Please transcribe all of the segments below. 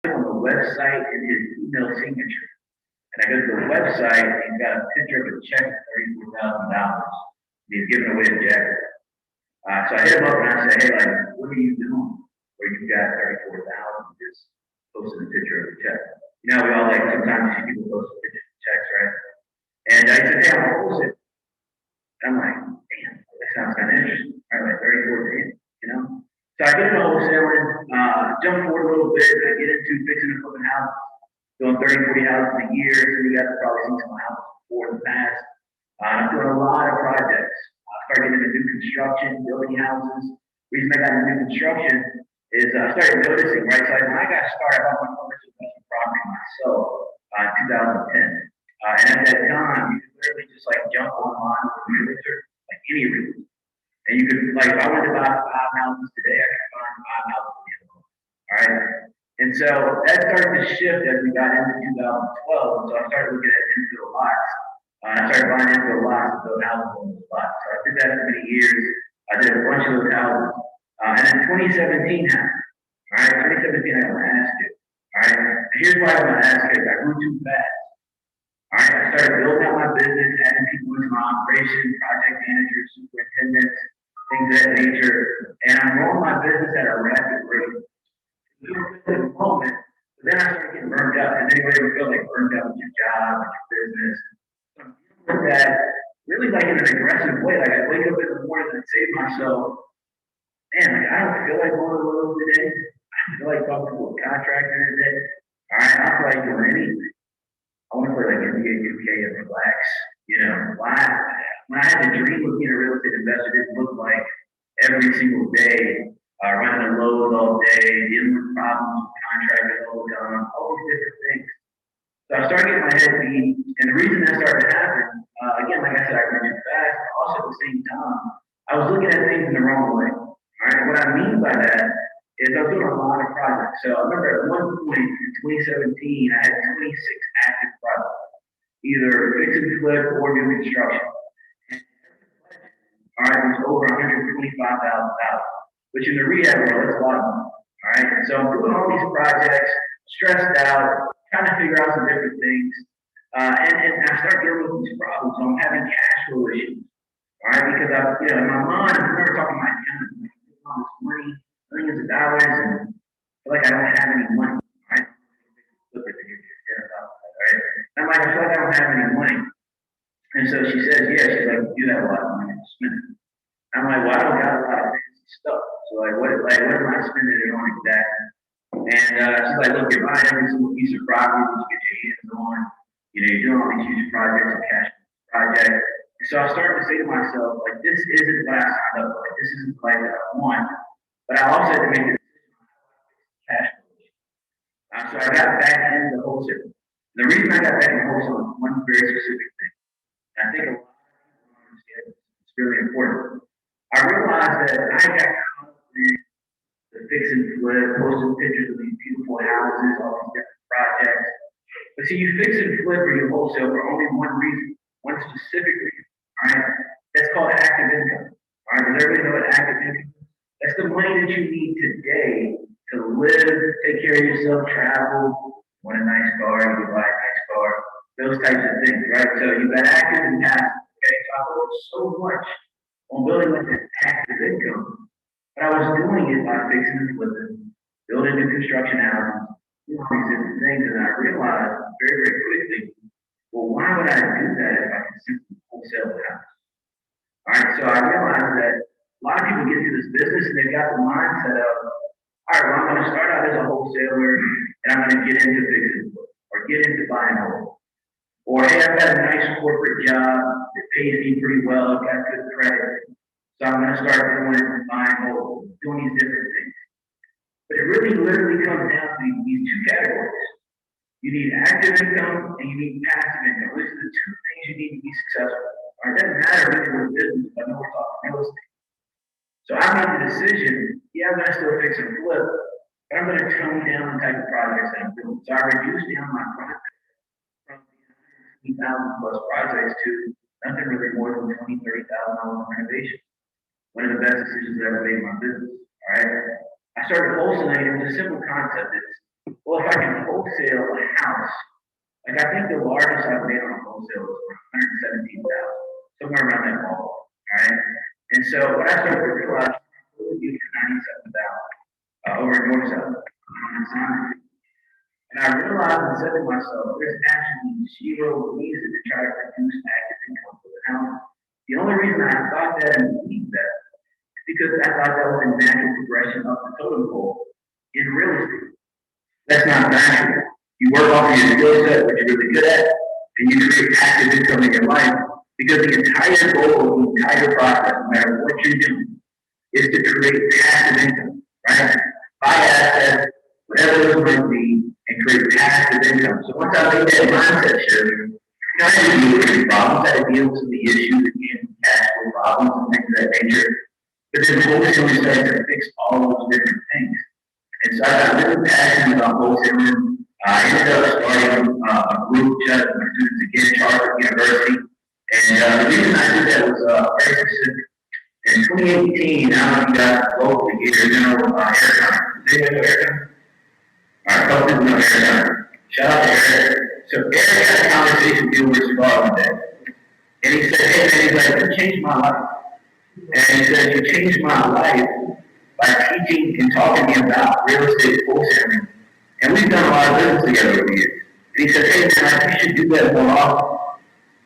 on the website in his email signature. And I go to the website and he's got a picture of a check for $34,000. He's giving away a jacket. So I hit him up and I said, hey, like, what are you doing where you got 34,000 just posting a picture of a check? You know, we all like sometimes you see people post pictures of checks, right? And I said, hey, I'm gonna post it. And I'm like, damn, that sounds kind of interesting. All right, like 34 grand, you know? So I get into wholesaling, jump forward a little bit, I get into fixing and flipping houses, doing 30, 40 houses a year. So you guys have probably seen some houses before in the past. I'm doing a lot of projects. I started getting into new construction, building houses. The reason I got into new construction is I started noticing, right? So like when I got started, I bought my first investment property myself in 2010. And at that time, you could literally just like jump online with a realtor, like any realtor. And you could, like, if I wanted to buy 5 houses today, I could find 5 houses in the world. All right. And so that started to shift as we got into 2012. And so I started looking at infill lots. And I started buying infill lots and build houses on those lots. So I did that for many years. I did a bunch of those houses. And then 2017 happened. All right. 2017, I want to ask you. All right. And here's why I want to ask you. I grew too fast. All right. I started building out my business, adding people into my operation, project managers, superintendents, things of that nature. And I'm growing my business at a rapid rate. At the moment, but then I started getting burned out. Does anybody ever feel like burned out with your job, with your business? So I'm dealing with that really like in an aggressive way. Like I wake up in the morning and say to myself, man, like I don't feel like going to Lowe's today. I don't feel like talking to a contractor today. All right, I don't feel like doing anything. I want to play like NBA 2K and relax. You know, why? When I had the dream of being a real estate investor, it looked like every single day, running the Lowe's all day, dealing with problems with contractors all the time, all these different things. So I started getting my head beat, and the reason that started to happen, again, like I said, I grew too fast, but also at the same time, I was looking at things in the wrong way. All right, what I mean by that is I was doing a lot of projects. So I remember at one point in 2017, I had 26 active projects, either fix and flip or new construction. All right, it was over $125,000, which in the rehab world, that's a lot of money. All right, so I'm doing all these projects, stressed out, trying to figure out some different things. And I start dealing with these problems. So I'm having cash flow issues. All right, because I, you know, in my mind, I remember talking to my accountant, like, all this money, millions of dollars, and I feel like I don't have any money. All right, right? I'm like, I feel like I don't have any money. And so she says, yeah, she's like, you have a lot of money to spend. I'm like, well, I don't got a lot of fancy stuff. So what am I spending it on exactly? And she's like, look, you're buying every single piece of property that you get your hands on. You know, you're doing all these huge projects and cash projects. And so I started to say to myself, like, this isn't what I signed up for. Like, this isn't the life that I want. But I also had to make a decision on cash flow. So I got back into wholesale. The reason I got back into wholesale is one very specific thing. And I think a lot of people don't understand this. It's really important. I realized that I got caught up in the fix and flip, posting pictures of these beautiful houses, all these different projects. But see, you fix and flip or you wholesale for only one reason, one specific reason. All right, that's called active income. All right, does everybody know what active income is? That's the money that you need today to live, take care of yourself, travel, want a nice car, you can buy a nice car, those types of things, right? So you've got active and passive. Okay, so I worked so much on building up this active income, but I was doing it by fixing and flipping, building new construction houses, doing all these different things, and I realized very, very quickly, well, why would I do that if I can simply wholesale the house? All right, so I realized that a lot of people get into this business and they've got the mindset of, all right, well, I'm going to start out as a wholesaler and I'm going to get into fixing or get into buying home. Or, hey, I've got a nice corporate job that pays me pretty well, I've got good credit, so I'm going to start doing buying home, doing these different things. But it really literally comes down to these two categories. You need active income and you need passive income. Those are the two things you need to be successful. All right, it doesn't matter if you're in business, I know we're talking real estate. So I made the decision, yeah, I'm going to still fix and flip, but I'm going to tone down the type of projects that I'm doing. So I reduced down my project from 20,000 plus projects to nothing really more than $20,000, $30,000 renovation. One of the best decisions I ever made in my business. All right. I started wholesaling. It was a simple concept. It's Well, if I can wholesale a house, like I think the largest I've made on a wholesale was 117,000, somewhere around that ballpark. All right. And so what I started to realize, I was deal for 97,000 over in North South. And I realized and said to myself, there's actually zero reason to try to produce active income for the house. The only reason I thought that and believed that is because I thought that was a natural progression up the totem pole in real estate. That's not factual. You work off of your skill set, what you're really good at, and you create active income in your life because the entire goal of the entire process, no matter what you're doing, is to create passive income, right? Buy assets, whatever those might be, and create passive income. So once I made that mindset shift, I had to deal with these problems, I had to deal with some of the issues, again, cash flow problems and things of that nature. But then wholesaling started to fix all those different things. And so I got really passionate about wholesaling. I ended up starting a group chat with my students again, Charlotte University. And the reason I did that was very specific. In 2018, I don't know if you guys locally here, you know, Airtime. Does anybody know Airtime? All right, a couple people know Airtime. Shout out to Eric. So Eric had a conversation with Gilbert Cigar one day. And he said, hey man, he's like, you changed my life. And he said, you changed my life by teaching and talking to me about real estate wholesaling. And we've done a lot of business together over the years. And he said, hey man, you should do that more often.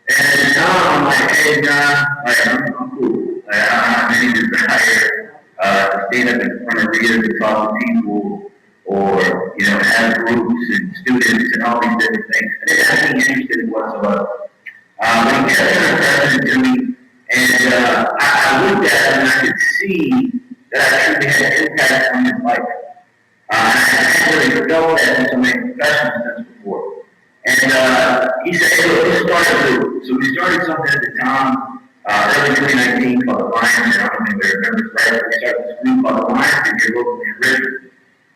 And I'm like, hey John, like, I'm cool. Like, I don't have any desire to stand up in front of readers and talk to people or, you know, have groups and students and all these different things. I didn't have any interest in whatsoever. But he kept kind of pressing it to me. And I looked at him and I could see that I truly had an impact on his life. I hadn't really felt that in so many professional sense before. And he said, hey, look, let's start a group. So we started something at the time, early 2019 called the Lions. I don't know if anybody remembers, right? We started this group called the Lions in here locally in Richmond.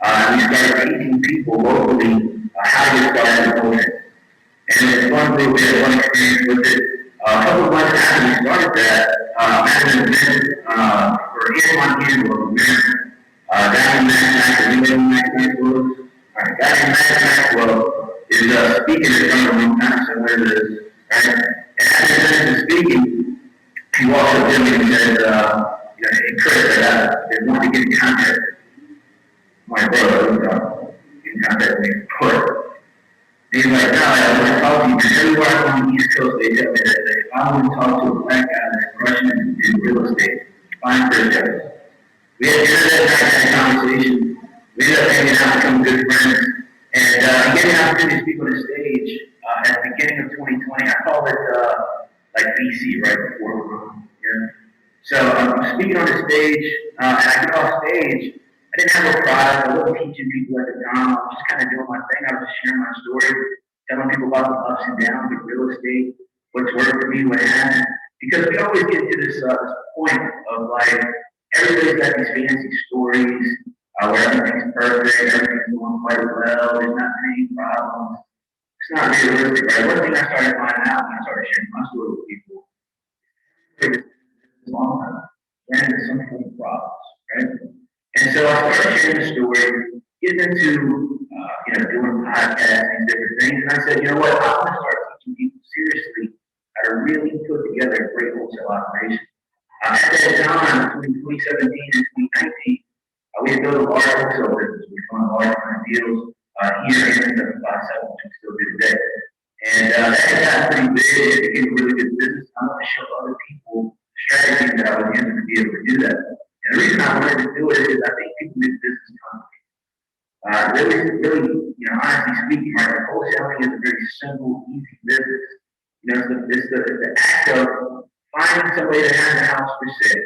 And we started teaching people locally how to get started in coaching. And it's one group, we had one experience with it. A couple of months after we started that, I had an event for in Maryland. Guy named Matt Maxwell, you know who Matt Maxwell is? Alright, guy named Matt Maxwell is speaking in front of a room, kind of similar to this, right? And as he finishes speaking, he walks up to me and says, you know, hey Chris, they want to get in contact. My brother, get in contact with me, of course. And he's like, no, I want to talk to you. Because everywhere I go on the East Coast, they tell me that if I want to talk to a black guy that's crushing in real estate, find Chris Jefferson. We had dinner that night, had a conversation. We ended up hanging out, becoming good friends. And he gave me an opportunity to speak on the stage at the beginning of 2020. I call it like BC, right before Corona. Yeah. So I'm speaking on the stage, and I get off stage. I didn't have a product. I wasn't teaching people at the time. I was just kind of doing my thing. I was just sharing my story, telling people about the ups and downs of real estate, what's worked for me, what happened. Because we always get to this point of like, everybody's got these fancy stories where everything's perfect, everything's going quite well, there's not many problems. It's not realistic, right? One thing I started finding out when I started sharing my story with people is long run, ran into some form of problems, right? And so I started sharing the story, getting into you know, doing podcasts and different things, and I said, you know what, I want to start teaching people seriously how to really put together a great wholesale operation. At that time, between 2017 and 2019, we had built a large wholesale business. We were doing large kind of deals here in the 5-7, which we still do today. And that had gotten pretty big. It became a really good business. I want to show other people strategies that I was using to be able to do that. And the reason I wanted to do it is I think people need business complicated. Really, you know, honestly speaking, right, wholesaling is a very simple, easy business. You know, it's the act of finding somebody that has a house for sale,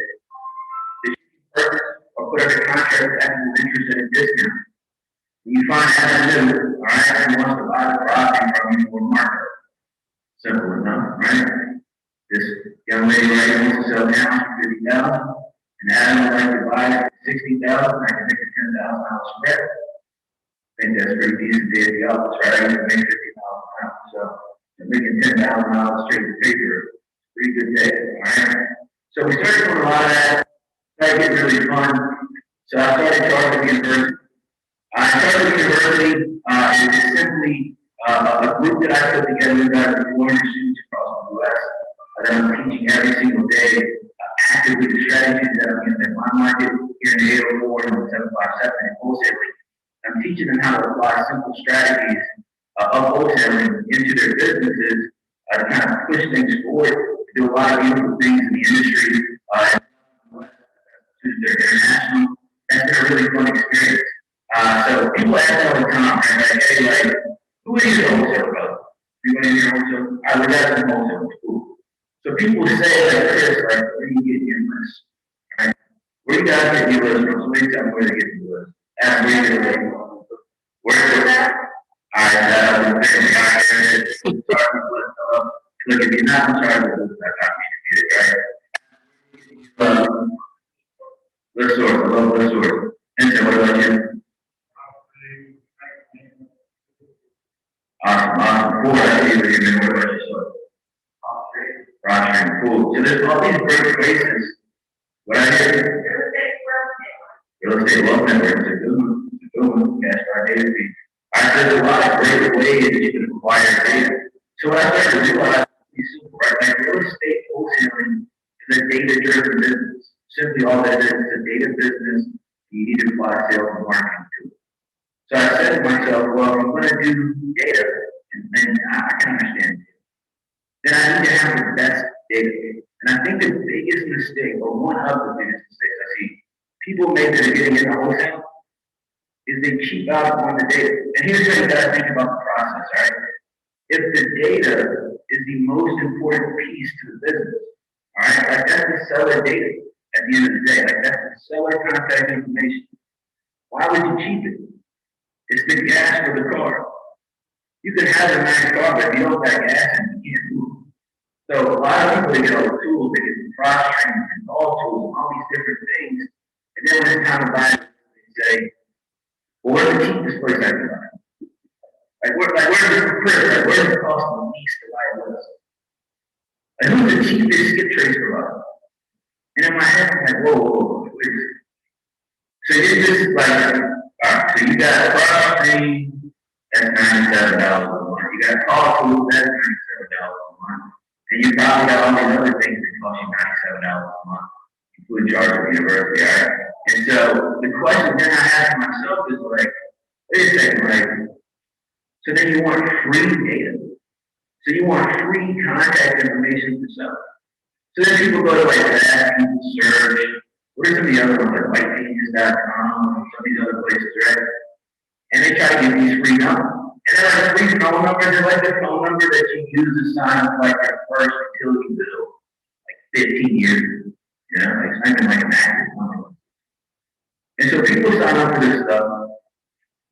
that you can purchase or put under contract with actual interest at a discount. And you find avenue, all right, who wants to buy the property from you for market. Simple enough, right? This young lady right here wants to sell the house for $50,000, and Adam would like to buy it for $60,000. I can make a $10,000 spread. I think that's pretty decent day to go. That's right. I can make $50,000. So I'm making $10,000 straight to paper. Pretty good day, all right? So we started doing a lot of that, started getting really fun. So I started charging the university. Charter University is simply a group that I put together with about 400 students across the U.S. That I'm teaching every single day, actively the strategies that I'm in the bond market here in the 804 and 757 and wholesaling. I'm teaching them how to apply simple strategies of wholesaling into their businesses to kind of push things forward, to do a lot of beautiful things in the industry, they're international. That's been a really fun experience. So people ask me all the time, right? Like, hey, like, who is your wholesale about? You want to hear wholesale? I would ask them wholesale school. So people say, like, Chris, like, where do you get your list? Right? Where you guys get your list from? Somebody tell me where they get your list. Ask where you get your list from. Where is that? All right, look, if you're not in charge of this, that's not me to get it, right? List source, I love list source. And so, what about you? Awesome. Cool. I see what you mean. What about yourself? Roger, cool. So there's all these great places. What I hear? Real estate wealth network is a good one. It's a good one. Cash our data feed. There's a lot of great ways that you can acquire data. So what I started to realize is simple, right? Like real estate wholesaling is a data-driven business. Simply all that is a data business. You need to apply sales and marketing to it. So I said to myself, well, if I'm going to do data, and I can understand it, then I need to have the best data. And I think the biggest mistake, or one of the biggest mistakes I see people make that are getting into wholesale, is they cheap out on the data. And here's what you gotta think about the process, right? If the data is the most important piece to the business, all right, like that's the seller data at the end of the day, like that's the seller contact information. Why would you cheap it? It's the gas for the car. You can have a nice car, but if you don't got gas in, you can't move. So a lot of people, they get all the tools, they get the cross training and all tools and all these different things. And then when it's time to buy it, they say, well, where's the cheapest place I can buy? Where's the cost the least to buy a list? Like, who's the cheapest skip trace provider? And in my head, I'm like, whoa, wait a second. So it's just like, all right, so you got a cross train, that's $97 a month. You got a call tool, that's $97 a month. And you probably got all these other things that cost you $97 a month, including charge of the university, all right? And so the question then I ask myself is like, wait a second, like, so then you want free data. So you want free contact information for yourself. So then people go to like that, people search, what are some of the other ones, like whitepages.com, some of these other places, right? And they try to get these free numbers. And they're like free phone numbers, they're like the phone number that you use to sign up like your first utility bill, like 15 years. You know, like it's not even like an active one. And so people sign up for this stuff,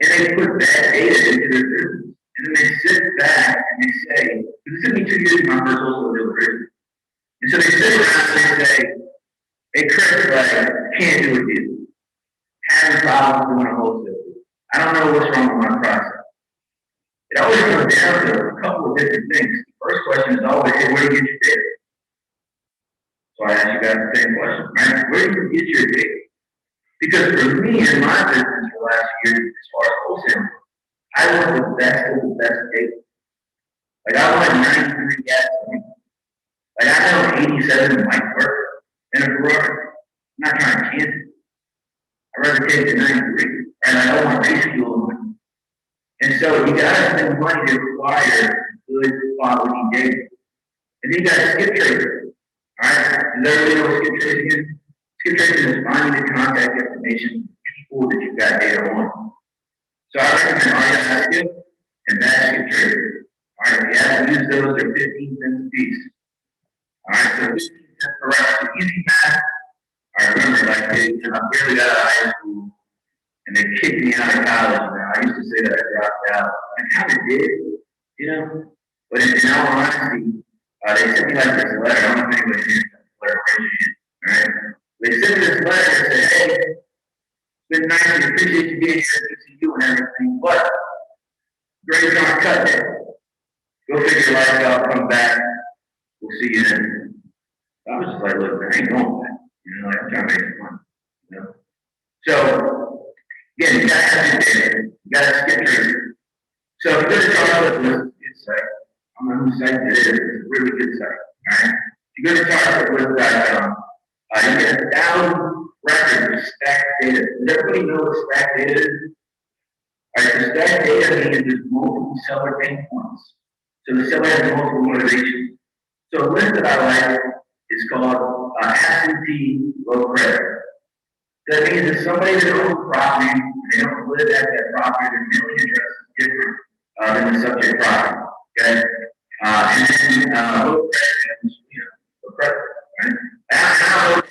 and they put bad data into their business. And then they sit back and they say, it took me 2 years to my first wholesale deal crazy. And so they sit around and they say, hey Chris, like, can't do a deal. Having problems doing a wholesale deal. I don't know what's wrong with my process. It always comes down to a couple of different things. The first question is always, hey, where do you get your data? So I ask you guys the same question, right? Where do you get your data? Because for me in my business for the last year, as far as wholesale, I want the best of the best data. Like I want 93 gas points. Like I know 87 might work in a Ferrari. I'm not trying to chance it. I'd rather take the 93. Right? I don't want race fuel. And so you gotta spend money to acquire good quality data. And then you gotta skip tracing. Alright? Does everybody know what skip tracing is? Skip tracing is finding the contact information of people that you've got data on. So I recommend REI skip and that skip tracing. Alright, if you have to use those, they're 15 cents a piece. Alright, so 15 cents per hour. So easy math. I remember like I barely got out of high school and they kicked me out of college. Now I used to say that I dropped out. I kind of did, you know. But in all honesty, they sent me like this letter. I don't know if anybody's seen this letter, right? They sent me this letter and said, hey, it's been nice, we appreciate you being here, good to see you and everything, but grades aren't cut yet. Go figure your life out, come back, we'll see you then. I was just like, look, I ain't going back. You know, like I'm trying to make some money. You know? So Again, you gotta have your data. You gotta skip trace. So if you go to Charlotte, it's a good site. I don't know whose site it is. It's a really good site. All right. If you go to charlottelist.com, you get 1,000 records of stacked data. Does everybody know what stacked data is? All right, so stacked data means there's multiple seller pain points. So the seller has multiple motivations. So a list that I like is called absentee low credit. That means that somebody that owns a property, they don't live at that property, their mailing address is different than the subject property. Okay? And then low credit is, low credit, right? Now,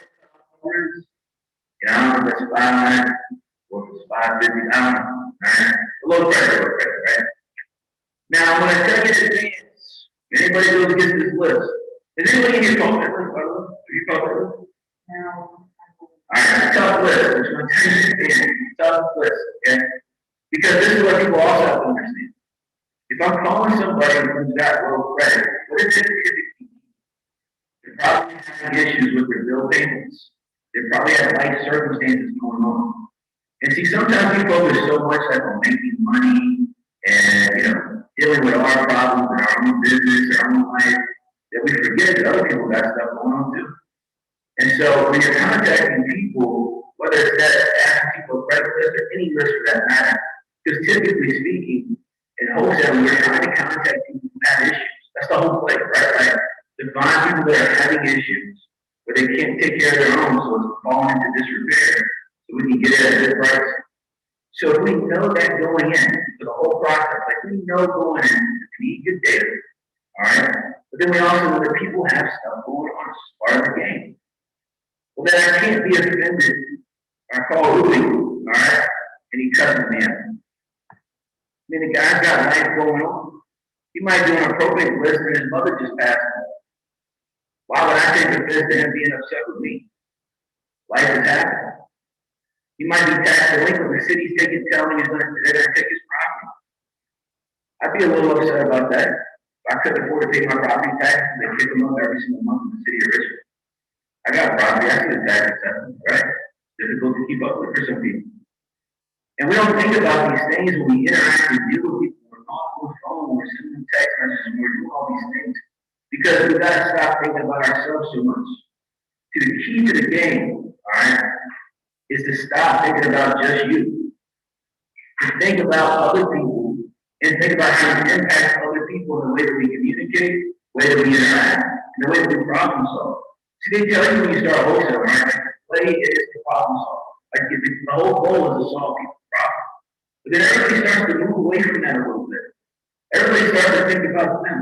I don't know if that's 5 or if it's 550, I don't know. Right? Low credit, right? Now, when I tell you to dance, anybody goes get this list. Is anybody in your phone? Have you called it? No. Alright, tough list. I'm just going to tell you to dance. Tough list, okay? Because this is what people also have to understand. If I'm calling somebody who's got low credit, what is it typically? They're probably having issues with their bill payments. They probably have life circumstances going on. And see, sometimes we focus so much on making money and, dealing with our problems in our own business, our own life, that we forget that other people got stuff going on too. And so when you're contacting people, whether it's that people credit list or any list for that matter, because typically speaking, in wholesale, you're trying to contact people who have issues. That's the whole play, right? Like to find people that are having issues, but they can't take care of their own, so it's falling into disrepair, so we can get it at a good price. So if we know that going in, for the whole process, like we know going in, we need good data, all right? But then we also know that people have stuff going on as part of the game. Well, then I can't be offended. I call Louis, all right? And he cusses me out. I mean, the guy's got life going on. He might be on a probate list and his mother just passed him. Why would I take offense to him being upset with me? Life has happened. He might be tax delinquent. The city's telling him they're going to take his property. I'd be a little upset about that. If I couldn't afford to pay my property taxes, they kick them up every single month in the city of Richmond. I got property, I see the tax assessment, right? Difficult to keep up with for some people. And we don't think about these things when we interact and deal with people. We're calling on the phone, we're sending text messages, we're doing all these things. Because we've got to stop thinking about ourselves so much. See, the key to the game, all right, is to stop thinking about just you. To think about other people and think about how to impact other people in the way that we communicate, the way that we interact, and the way that we problem solve. See, they tell you when you start wholesale, right? Like, play is the problem solve. Like, the whole goal is to solve people's problems. But then everybody starts to move away from that a little bit. Everybody starts to think about them.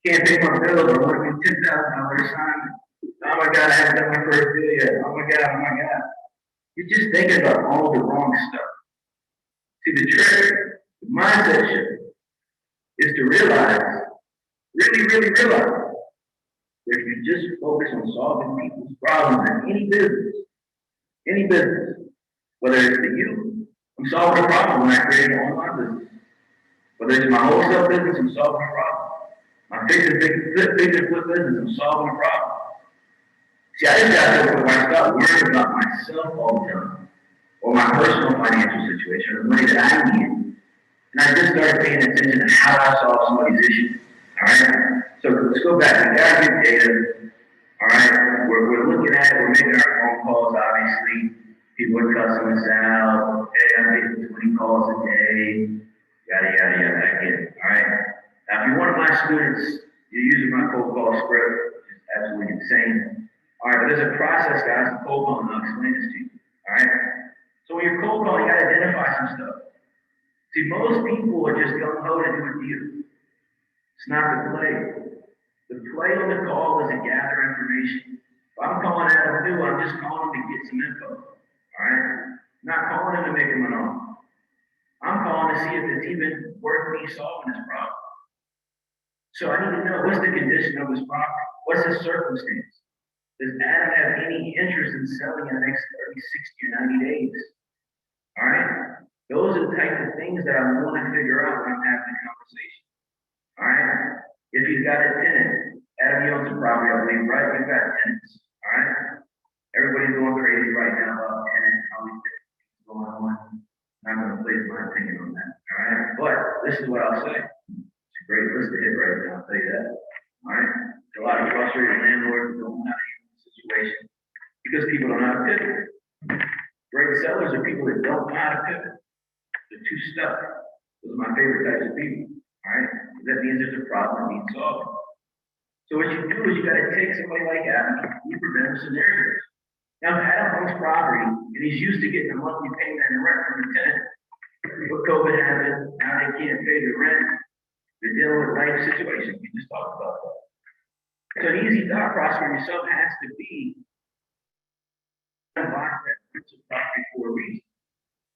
Can't pay my bills, I want to get $10,000 assignment. Oh my God, I haven't done my first deal yet. Oh my God. You're just thinking about all the wrong stuff. See, the trick, the mindset shift, is to realize, really realize, that if you just focus on solving people's problems in any business, whether it's to you, I'm solving a problem when I create an online business. Whether it's my wholesale business, I'm solving a problem. My fix and flip business, I'm solving a problem. See, I just got to the point where I stopped worrying about myself all the time, or my personal financial situation, or the money that I need. And I just started paying attention to how I solve somebody's issue. All right? So let's go back. We got to get data. All right? We're looking at it. We're making our phone calls, obviously. People are cussing us out. Hey, I'm getting 20 calls a day. Yada. I get it. All right? Now, if you're one of my students, you're using my cold call script, which is absolutely insane. All right, but there's a process, guys, in cold calling, and I'll explain this to you. All right? So when you're cold calling, you got to identify some stuff. See, most people are just gung-ho to do a deal. It's not the play. The play on the call is to gather information. If I'm calling Adam New, I'm just calling to get some info. All right? I'm not calling him to make him an offer. I'm calling to see if it's even worth me solving this problem. So I need to know, what's the condition of his property? What's his circumstance? Does Adam have any interest in selling in the next 30, 60, or 90 days? All right? Those are the type of things that I want to figure out when I'm having a conversation. All right? If he's got a tenant, Adam, you owns a property, I believe, right? We've got tenants. All right? Everybody's going crazy right now about tenants, all these different things going on. I'm not going to place my opinion on that. All right. But this is what I'll say. It's a great list to hit right now. I'll tell you that. All right. There's a lot of frustrated landlords who don't know how to handle the situation because people don't know how to pivot. Great sellers are people that don't know how to pivot. They're too stuck. Those are my favorite types of people. All right. That means there's a problem that needs solving. So what you do is you got to take somebody like Adam, you prevent scenarios. Now, if Adam owns property and he's used to getting a monthly payment and rent from the tenant, but COVID happened, now they can't pay the rent. They're dealing with life situations. We just talked about that. So an easy thought process for yourself has to be buy that rental property for a reason.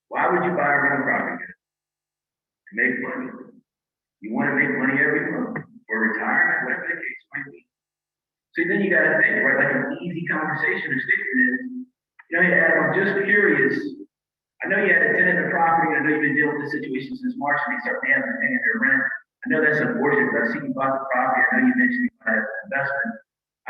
Why would you buy a rental property? To make money. You want to make money every month or retirement, whatever the case might be. So then you got to think, right? Like an easy conversation or statement is, you know, hey, Adam, I'm just curious. I know you had a tenant in the property. I know you've been dealing with this situation since March, and they start paying their rent. I know that's unfortunate, but I see you bought the property. I know you mentioned you bought an investment.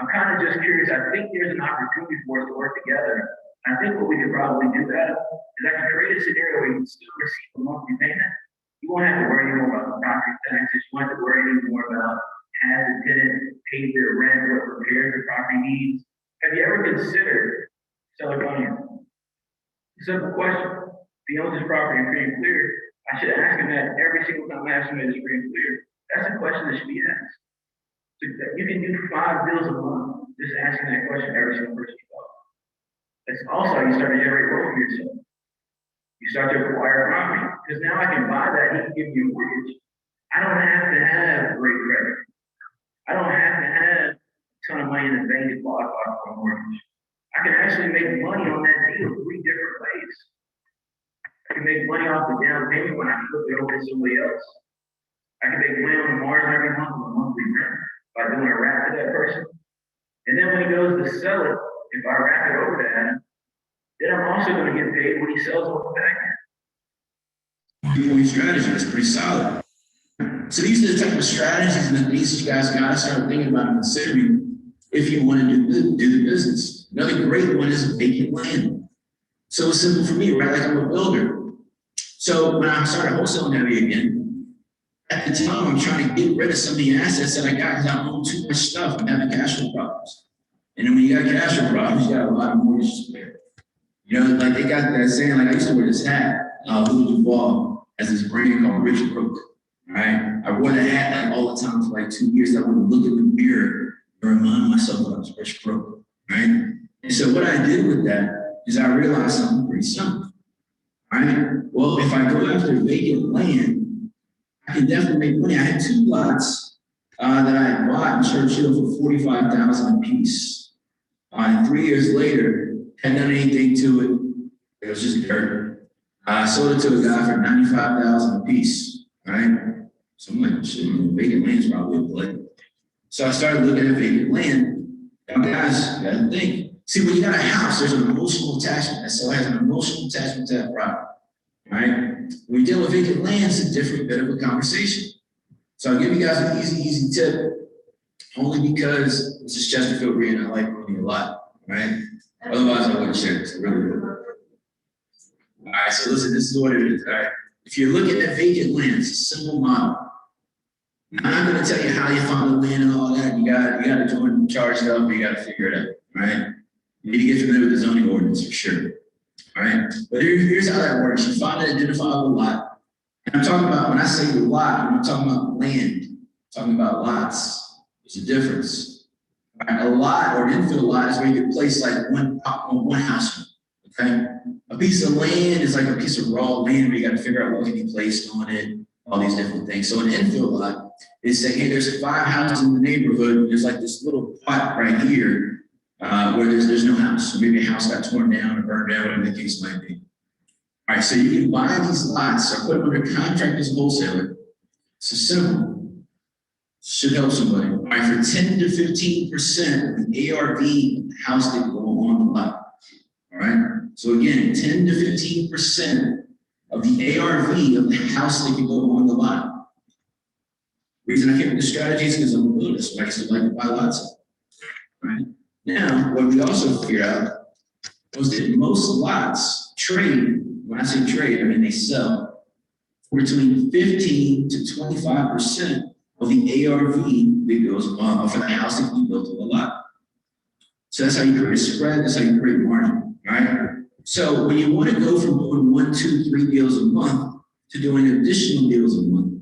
I'm kind of just curious. I think there's an opportunity for us to work together. I think what we could probably do, Adam, is I can create a scenario where you can still receive a monthly payment. You won't have to worry anymore about the property taxes. You won't have to worry anymore about has the tenant paid their rent, what repairs the property needs. Have you ever considered seller financing? Simple question. If he owns his property free and clear, I should ask him that every single time I ask him that it's free and clear. That's a question that should be asked. So you can do 5 deals a month just asking that question every single person you talk. That's also how you start to generate wealth for yourself. You start to acquire property because now I can buy that. He can give me a mortgage. I don't have to have great credit. I don't have to have a ton of money in the bank to qualify for a mortgage. I can actually make money on that deal 3 different ways. I can make money off the down payment when I flip it over to somebody else. I can make money on the margin every month with a monthly rent by doing a wrap to that person. And then when he goes to sell it, if I wrap it over to Adam, then I'm also going to get paid when he sells off the back end. Point strategy is pretty solid. So these are the type of strategies and the things that you guys got to start thinking about and considering if you want to do the business. Another great one is vacant land. So it's simple for me, right? Like I'm a builder. So when I started wholesaling heavy again, at the time I'm trying to get rid of some of the assets that I got because I own too much stuff and having cash flow problems. And then when you got cash flow problems, you got a lot of mortgages to pay. You know, like they got that saying, like I used to wear this hat, Louis Duval has this brand called Rich Broke. Right? I wore that hat like all the time for like 2 years. I would look in the mirror and remind myself that I was rich broke. Right? And so what I did with that is I realized something pretty simple. Right? Well, if I go after vacant land, I can definitely make money. I had 2 lots that I bought in Churchill for $45,000 a piece. And 3 years later, hadn't done anything to it. It was just dirt. I sold it to a guy for $95,000 a piece. Right? So I'm like, shit, vacant land is probably a play. So I started looking at vacant land. Now, guys, you gotta think. See, when you got a house, there's an emotional attachment. That seller has an emotional attachment to that property. Right? When you deal with vacant land, it's a different bit of a conversation. So I'll give you guys an easy tip, only because this is Chesterfield Green and I like money a lot. Right? Otherwise, I wouldn't share this. I really would. All right, so listen, this is what it is. All right. If you're looking at vacant land, it's a simple model. I'm not going to tell you how you find the land and all that. You got to join, charge it up, or you got to figure it out, right? You need to get familiar with the zoning ordinance for sure, all right? But here's how that works. You find an identifiable lot. And I'm talking about, when I say lot, I'm not talking about land. I'm talking about lots. There's a difference. Right? A lot or an infill lot is where you can place like one house, okay? A piece of land is like a piece of raw land where you got to figure out what can be placed on it, all these different things. So an infill lot is saying, hey, there's 5 houses in the neighborhood. There's like this little plot right here where there's no house. So maybe a house got torn down or burned down, whatever the case might be. All right, so you can buy these lots or put them under contract as a wholesaler. So simple. Should help somebody. All right, for 10 to 15% of the ARV of the house that go on the lot. All right. So again, 10 to 15% of the ARV of the house that can go on the lot. The reason I came with the strategy is because I'm a builder, so I used to like to buy lots. Right? Now, what we also figured out was that most lots trade when I say trade, I mean they sell for between 15 to 25% of the ARV that goes for the house that you built on the lot. So that's how you create a spread, that's how you create margin, right? So when you want to go from doing 1, 2, 3 deals a month to doing additional deals a month,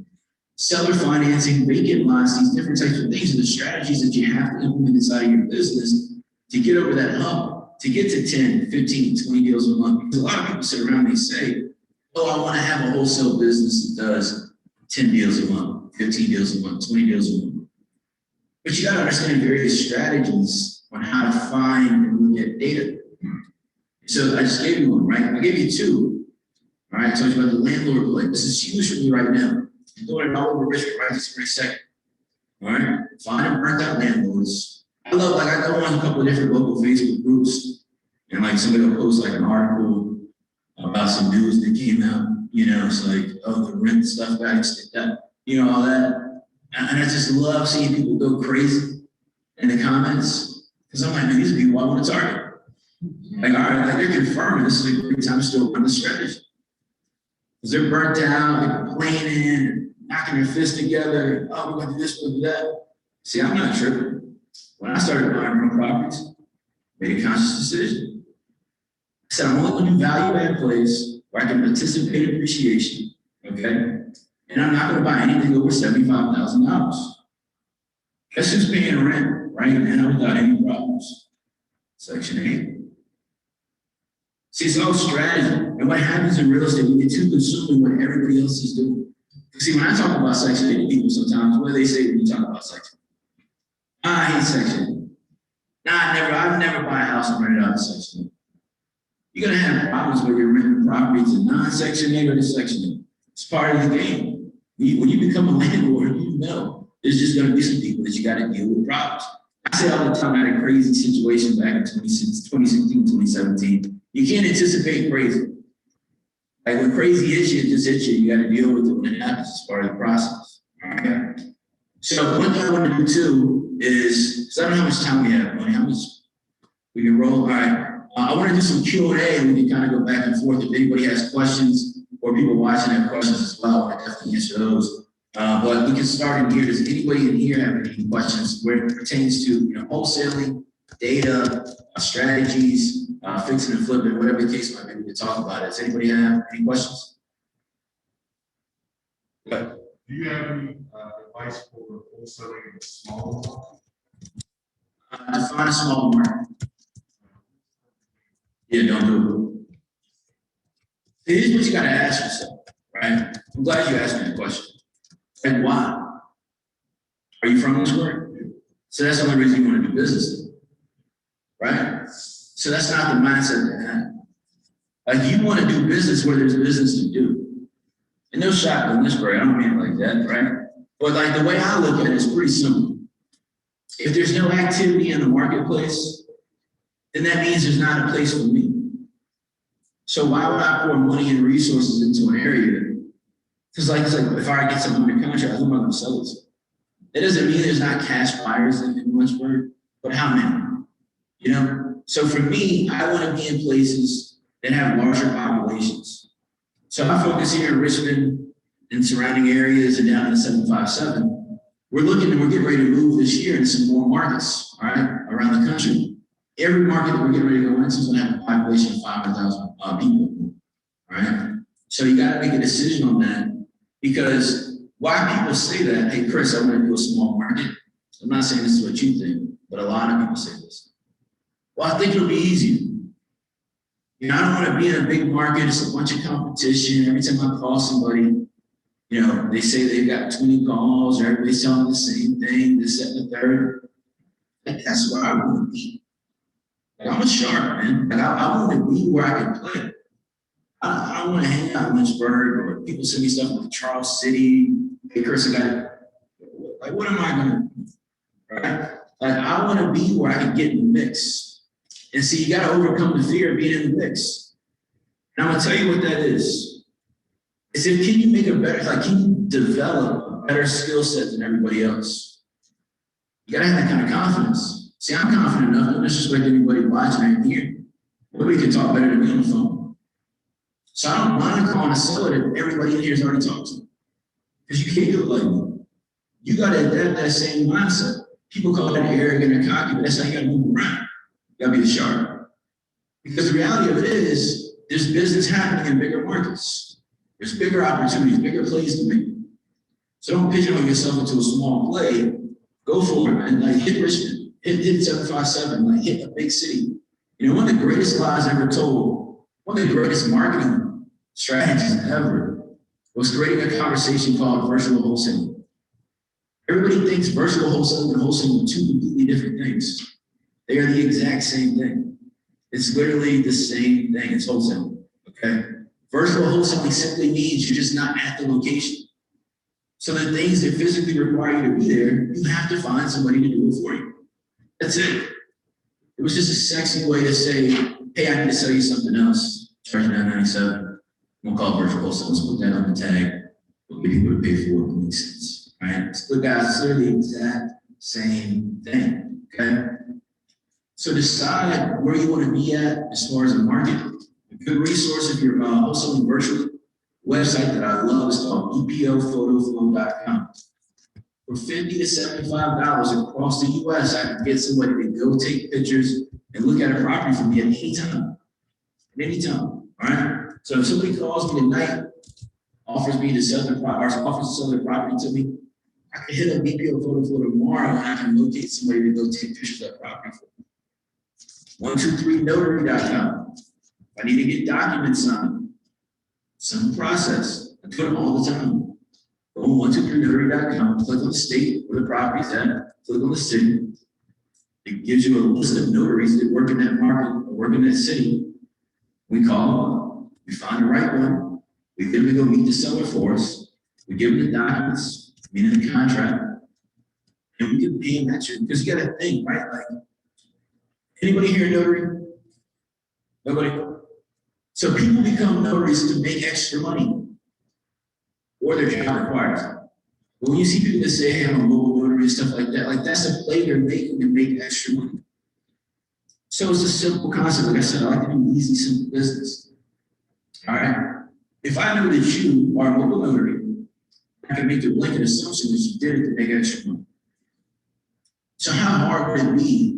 seller financing, vacant lots, these different types of things are the strategies that you have to implement inside of your business to get over that hump, to get to 10, 15, 20 deals a month. Because a lot of people sit around and they say, oh, I want to have a wholesale business that does 10 deals a month, 15 deals a month, 20 deals a month. But you got to understand various strategies on how to find and look at data. So I just gave you one, right? I gave you 2. All right, I told you about the landlord play. This is huge for me right now. I'm doing it all over Richmond right this very second. All right, find and burnt out landlords. I love, like, I go on a couple of different local Facebook groups, and like somebody will post like an article about some news that came out. You know, it's like, oh, the rent stuff got extended, you know, all that. And I just love seeing people go crazy in the comments because I'm like, man, these are people I want to target. Like, all right, like they're confirming this is a great time to still run the strategy. Because they're burnt out, they're complaining, knocking their fists together. Oh, we're going to do this, we're going to do that. See, I'm not tripping. When I started buying rental properties, made a conscious decision. I said, I'm only going to do value add plays where I can participate in appreciation, okay? And I'm not going to buy anything over $75,000. Guess who's paying rent right now without any problems? Section 8. See, it's all strategy. And what happens in real estate, we get too consumed in what everybody else is doing. See, when I talk about Section 8 to people sometimes, what do they say when you talk about Section 8? I hate Section 8. I've never bought a house and rented out to Section 8. You're going to have problems whether you're renting property to non-Section 8 or to Section 8. It's part of the game. When you become a landlord, you know there's just going to be some people that you got to deal with problems. I say all the time, I had a crazy situation back in 2016, 2017. You can't anticipate crazy. Like when crazy hits you, it just hits you. You got to deal with it when it happens. It's part of the process. Okay. So one thing I want to do too is, because I don't know how much time we have, money, how much we can roll. All right. I want to do some Q&A and we can kind of go back and forth. If anybody has questions or people watching have questions as well, I definitely answer those. But we can start in here. Does anybody in here have any questions where it pertains to wholesaling, data, strategies, fixing and flipping, whatever the case might be, we can talk about it. Does anybody have any questions? Do you have any advice for wholesaling in a small market? Define a small market. Yeah, don't do it. Here's what you got to ask yourself, right? I'm glad you asked me the question. And why? Are you from Lynchburg? So that's the only reason you want to do business, right? So that's not the mindset to have. Like you want to do business where there's business to do. And no shot in Lynchburg, I don't mean it like that, right? But like the way I look at it is pretty simple. If there's no activity in the marketplace, then that means there's not a place for me. So why would I pour money and resources into an area? Because like if I get something under contract, who am I going to sell it to? That doesn't mean there's not cash buyers in Lynchburg, but how many? You know? So for me, I want to be in places that have larger populations. So I focus here in Richmond and surrounding areas and down in the 757. We're getting ready to move this year into some more markets, all right, around the country. Every market that we're getting ready to go into is going to have a population of 500,000 people, all right? So you got to make a decision on that. Because why people say that, hey, Chris, I want to do a small market. I'm not saying this is what you think, but a lot of people say this. Well, I think it'll be easier. You know, I don't want to be in a big market. It's a bunch of competition. Every time I call somebody, you know, they say they've got 20 calls, or everybody's telling the same thing, this, that, and the third. Like, that's where I want to be. Like, I'm a shark, man. Like, I want to be where I can play. I don't want to hang out in Lynchburg or people send me stuff like Charles City. Hey, Chris, I got it. Like, what am I going to do? Right? Like, I want to be where I can get in the mix. And see, you got to overcome the fear of being in the mix. And I'm going to tell you what that is. It's if can you make a better, like, can you develop a better skill set than everybody else? You got to have that kind of confidence. See, I'm confident enough, no disrespect to anybody watching right here. Nobody can talk better than me on the phone. So I don't mind calling a seller that everybody in here has already talked to. Because you can't do it like me. You got to adapt that same mindset. People call that arrogant and cocky, but that's how you got to move around. You got to be the sharp. Because the reality of it is, there's business happening in bigger markets. There's bigger opportunities, bigger plays to make. So don't pigeonhole yourself into a small play. Go for it, man. Like hit Richmond, hit 757, like hit a big city. You know, one of the greatest lies ever told, one of the greatest marketing strategies ever was creating a conversation called virtual wholesaling. Everybody thinks virtual wholesaling and wholesaling are two completely different things. They are the exact same thing. It's literally the same thing. It's wholesaling, okay? Virtual wholesaling simply means you're just not at the location. So the things that physically require you to be there, you have to find somebody to do it for you. That's it. It was just a sexy way to say, hey, I need to sell you something else. Charge $9.97. We'll call it virtual wholesale. Let's put that on the tag. We'll get people to pay for it. It makes sense, right? So guys, it's literally the exact same thing, okay? So decide where you want to be at as far as the market. A good resource if you're wholesaling virtually, website that I love is called epophotoflow.com. For $50 to $75 across the US, I can get somebody to go take pictures and look at a property for me at any time. At any time, all right? So if somebody calls me tonight, offers to sell their property to me, I can hit up BPO Photo Flow tomorrow and I can locate somebody to go take pictures of that property for me. 123notary.com. If I need to get documents signed, simple process. I do it all the time. Go on 123notary.com, click on the state where the property's at, click on the city. It gives you a list of notaries that work in that market or work in that city. We call them up, we find the right one, we get them to go meet the seller for us, we give them the documents, meaning the contract, and we can pay them that shit. Because you got to think, right? Like, anybody here a notary? Nobody? So people become notaries to make extra money, or their job requires it. But when you see people that say, hey, I'm a mobile notary and stuff like that, like that's a play they're making to make extra money. So it's a simple concept. Like I said, I like to do easy, simple business. All right. If I know that you are a mobile notary, I can make the blanket assumption that you did it to make extra money. So how hard would it be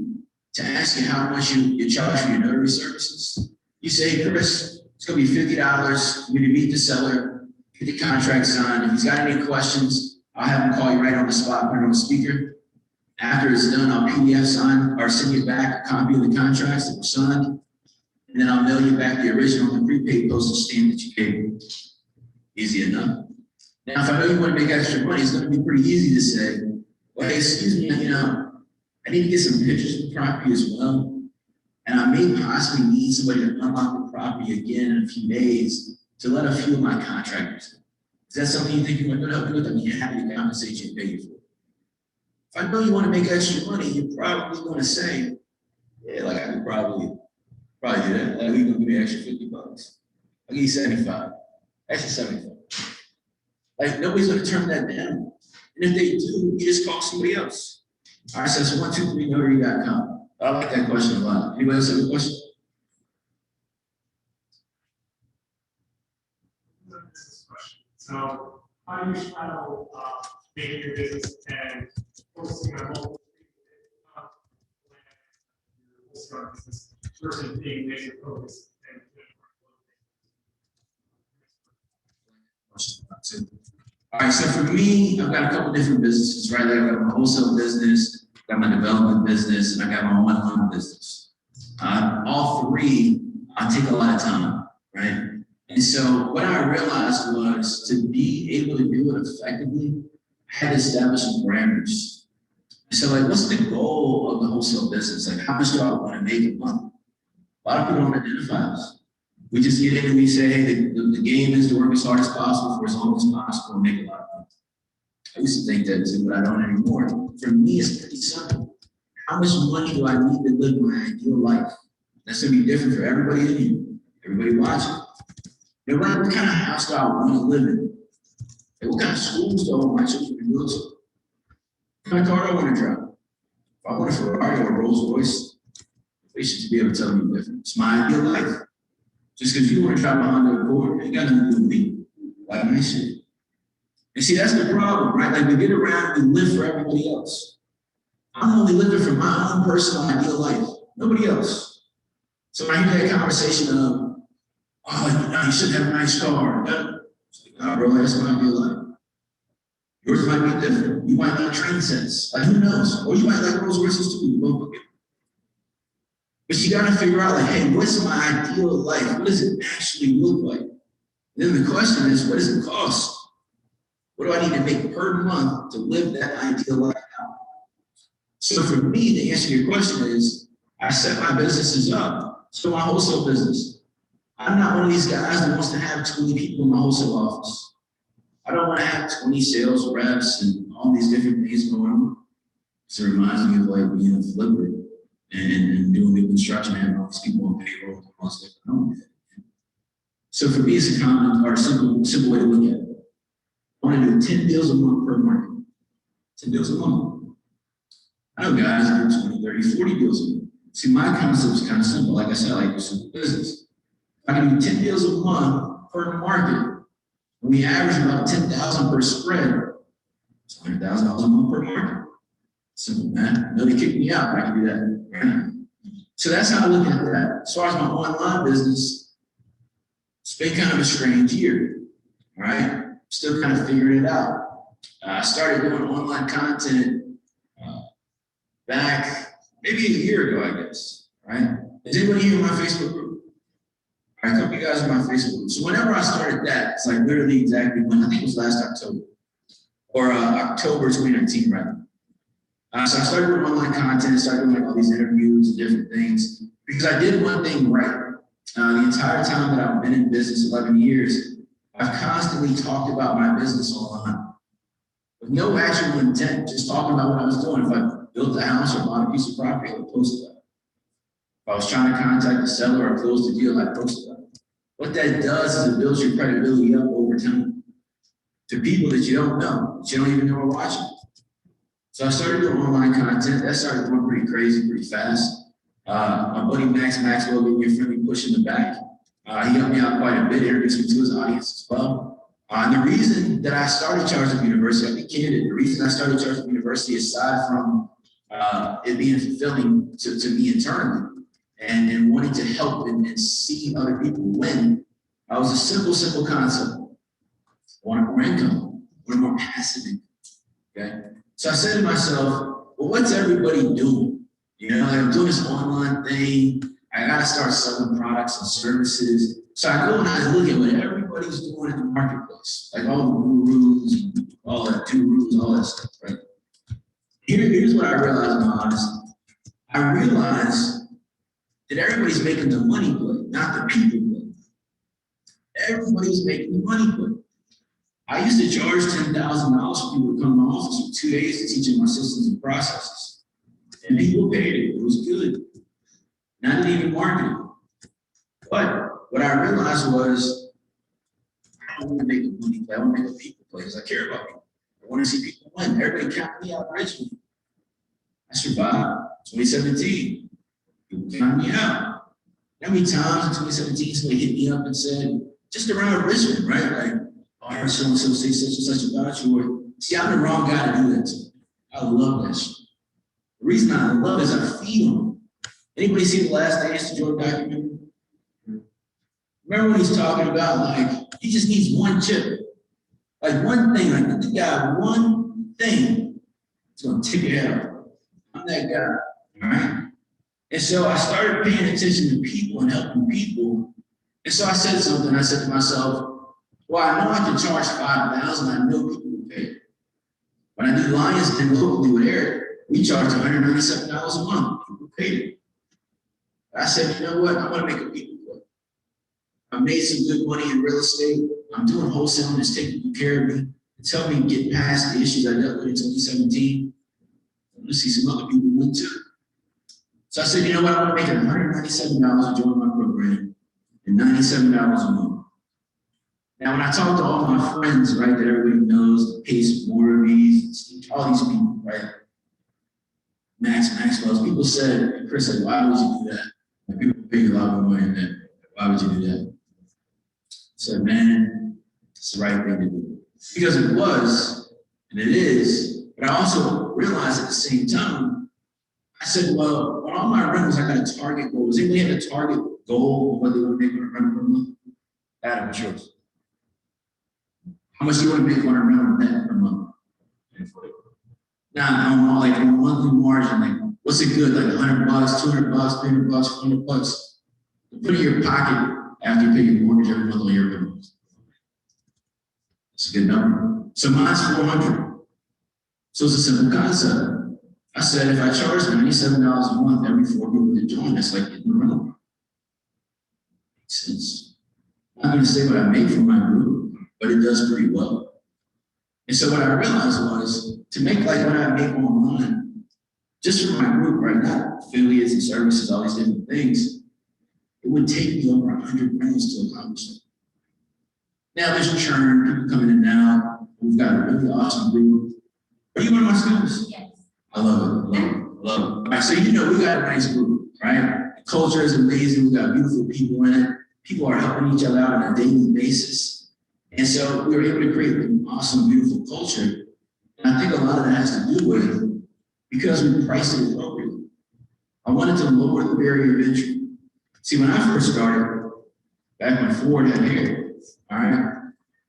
to ask you how much you charge for your notary services? You say, hey, Chris, it's going to be $50. You're going to meet the seller, get the contract signed. If he's got any questions, I'll have him call you right on the spot, put it on the speaker. After it's done, I'll PDF sign or send you back a copy of the contracts that were signed. And then I'll mail you back the original and prepaid postage stamp that you gave me. Easy enough. Now, if I know you want to make extra money, it's going to be pretty easy to say, well, hey, excuse me, I need to get some pictures of the property as well. And I may possibly need somebody to unlock the property again in a few days to let a few of my contractors in. Is that something you think you want to help me with? I mean, happy to compensate you and pay you for it. If I know you want to make extra money, you're probably going to say, yeah, like I could probably do that. Like, you're going to give me an extra $50. I'll give you 75. Extra 75. Like, nobody's going to turn that down. And if they do, you just call somebody else. All right, so it's 123notary.com. I like that question a lot. Anybody else have a question? So, how do you straddle making your business and focusing on multiple business versus being laser focused? All right, so for me, I've got a couple different businesses, right? I've got my wholesale business, I've got my development business, and I got my online business. All three take a lot of time, right? And so what I realized was to be able to do it effectively, I had to establish some parameters. So like, what's the goal of the wholesale business? Like, how much do I want to make a month? A lot of people don't identify this. We just get in and we say, hey, the game is to work as hard as possible for as long as possible and make a lot of money. I used to think that too, but I don't anymore. For me, it's pretty simple. How much money do I need to live my ideal life? That's going to be different for everybody in here, everybody watching. You know, what kind of house do I want to live in? Like, what kind of schools do I want my children to go to? What kind of car do I want to drive? If I want a Ferrari or a Rolls Royce, they should be able to tell me different. It's my ideal life. Just because you want to drive a Honda Accord, it got nothing to do with me. Like my shit. And see, that's the problem, right? Like we get around and we live for everybody else. I'm only living for my own personal ideal life, nobody else. So when I hear that conversation of, oh, you should have a nice car. It's like, oh, bro, that's my ideal life. Yours might be different. You might like train sets. Like, who knows? Or you might like Rolls Royces too. But you got to figure out, like, hey, what's my ideal life? What does it actually look like? And then the question is, what does it cost? What do I need to make per month to live that ideal life out? So for me, the answer to your question is, I set my businesses up. So my wholesale business. I'm not one of these guys that wants to have 20 people in my wholesale office. I don't want to have 20 sales reps and all these different things going on. So it reminds me of like being a flipper and doing the construction and all these people on payroll and all this stuff. So for me, it's a common or simple way to look at it. I want to do 10 deals a month per market. 10 deals a month. I know guys that do 20, 30, 40 deals a month. See, my concept is kind of simple. Like I said, I like do simple business. I can do 10 deals a month per market. We average about 10,000 per spread. It's $100,000 a month per market. Simple, man. Nobody kicked me out. I can do that. Right? So that's how I look at that. As far as my online business, it's been kind of a strange year. All right. Still kind of figuring it out. I started doing online content back maybe a year ago, I guess. Right? Is anybody here in my Facebook group? All right, a couple of you guys in my Facebook group. So whenever I started that, it's like literally exactly when, I think it was last October, or October 2019, rather. So I started doing online content, started doing like all these interviews and different things, because I did one thing right. The entire time that I've been in business, 11 years, I've constantly talked about my business online with no actual intent, just talking about what I was doing. If I built a house or bought a piece of property, I would post that. If I was trying to contact a seller or close the deal, I posted that. What that does is it builds your credibility up over time to people that you don't know, that you don't even know are watching. So I started doing online content. That started going pretty crazy, pretty fast. My buddy Maxwell gave me a friendly push in the back. He helped me out quite a bit, introduced me to his audience as well. And the reason that I started Charge Up University, I'll be candid, the reason I started Charge Up University, aside from it being fulfilling to me internally, and wanting to help and see other people win, I was a simple concept. I wanted more income, I wanted more passive income, okay? So I said to myself, well, what's everybody doing? You know, I'm doing this online thing. I gotta start selling products and services. So I go and I look at what everybody's doing in the marketplace, like all the gurus, all the gurus, all that stuff, right? Here's what I realized, in all honesty. I realized that everybody's making the money play, not the people play. Everybody's making the money play. I used to charge $10,000 for people to come to my office for 2 days to teach them my systems and processes. And people paid it. It was good. And I didn't even market it. But what I realized was, I don't want to make a money play. I want to make a people play because I care about people. I want to see people win. Everybody count me out originally. I survived 2017. People count me out. How many times in 2017 somebody hit me up and said, just around Richmond, right? Like, oh, I heard so-and-so say such and such about you. Or, see, I'm the wrong guy to do that to. I love that shit. The reason I love it is I feed on them. Anybody see The Last Dance, the Jordan documentary? Remember when he's talking about, like, he just needs one chip. Like one thing, like the guy, one thing, it's gonna tip your head off. I'm that guy, all right? And so I started paying attention to people and helping people. And so I said something, I said to myself, well, I know I can charge $5,000, I know people will pay it. When I do Lions Den locally with Eric, we charge $197 a month, people paid it. I said, you know what, I wanna make a people play. I made some good money in real estate. I'm doing wholesaling, it's taking good care of me. It's helped me get past the issues I dealt with in 2017. I'm gonna see some other people win too. So I said, you know what, I wanna make it $197 to join my program and $97 a month. Now, when I talk to all my friends, right, that everybody knows, the Pace Morbies, all these people, right? Maxwell's, people said, Chris, like, why would you do that? Like, people pay you a lot more money than that. Why would you do that? said, man, it's the right thing to do. Because it was, and it is, but I also realized at the same time, I said, well, on all my rentals, I got a target goal. Does anybody have a target goal of what they want to make on a rental per month? Adam, what's yours? How much do you want to make on a rental net per month? Now, I'm like on a monthly margin, like, what's it good? Like $100, $200, $300, $400 to put in your pocket after you pay your mortgage every month on your rentals. It's a good number. So mine's 400. So it's a simple concept. I said, if I charge $97 a month every 4 people that join, that's like getting a rental. Makes sense. I'm not going to say what I make from my group, but it does pretty well. And so what I realized was to make like what I make online, just for my group right now, affiliates and services, all these different things, it would take me over 100 rentals to accomplish it. Now there's churn, people coming in now. We've got a really awesome group. Are you one of my students? Yes. I love it, love it, love it. All right, so you know we got a nice group, right? The culture is amazing. We got beautiful people in it. People are helping each other out on a daily basis. And so we were able to create an awesome, beautiful culture. And I think a lot of that has to do with because we priced it appropriately. I wanted to lower the barrier of entry. See, when I first started, back when Ford had hair, all right?